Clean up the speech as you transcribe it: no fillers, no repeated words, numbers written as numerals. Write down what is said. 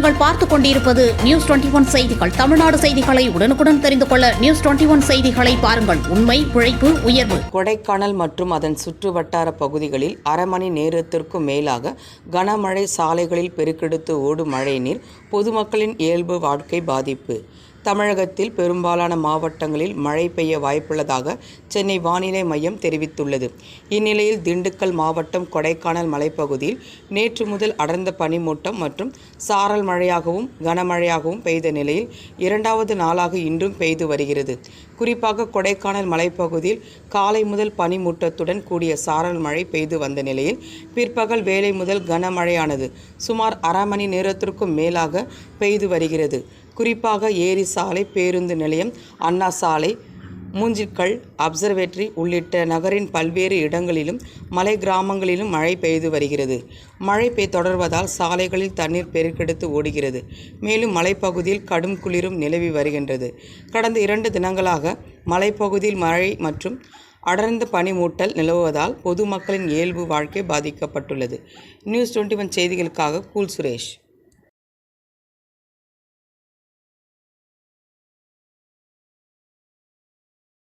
நீங்கள் பார்த்துக் கொண்டிருப்பது நியூஸ் 21 செய்திகள். தமிழ்நாடு செய்திகளை உடனுக்குடன் தெரிந்து கொள்ள நியூஸ் 21 செய்திகளை பாருங்கள். உண்மை, உழைப்பு, உயர்வு. கொடைக்கானல் மற்றும் அதன் சுற்று வட்டார பகுதிகளில் அரை மணி நேரத்திற்கும் மேலாக கனமழை. சாலைகளில் பெருக்கெடுத்து ஓடும் மழைநீர் பொதுமக்களின் இயல்பு வாழ்க்கை பாதிப்பு. தமிழகத்தில் பெரும்பாலான மாவட்டங்களில் மழை பெய்ய வாய்ப்புள்ளதாக சென்னை வானிலை மையம் தெரிவித்துள்ளது. இந்நிலையில் திண்டுக்கல் மாவட்டம் கொடைக்கானல் மலைப்பகுதியில் நேற்று முதல் அடர்ந்த பனிமூட்டம் மற்றும் சாரல் மழையாகவும் கனமழையாகவும் பெய்த நிலையில் இரண்டாவது நாளாக இன்றும் பெய்து வருகிறது. குறிப்பாக கொடைக்கானல் மலைப்பகுதியில் காலை முதல் பனிமூட்டத்துடன் கூடிய சாரல் மழை பெய்து வந்த நிலையில் பிற்பகல் வேளை முதல் கனமழையானது சுமார் அரை மணி நேரத்திற்கும் மேலாக பெய்து வருகிறது. குறிப்பாக ஏரி சாலை, பேருந்து நிலையம், அண்ணா சாலை, மூஞ்சிக்கல், அப்சர்வேட்டரி உள்ளிட்ட நகரின் பல்வேறு இடங்களிலும் மலை கிராமங்களிலும் மழை பெய்து வருகிறது. மழை தொடர்வதால் சாலைகளில் தண்ணீர் பெருக்கெடுத்து ஓடுகிறது. மேலும் மலைப்பகுதியில் கடும் குளிரும் நிலவி வருகின்றது. கடந்த 2 தினங்களாக மலைப்பகுதியில் மழை மற்றும் அடர்ந்த பனிமூட்டல் நிலவுவதால் பொதுமக்களின் இயல்பு வாழ்க்கை பாதிக்கப்பட்டுள்ளது. நியூஸ் 21 செய்திகளுக்காக கூல் சுரேஷ்.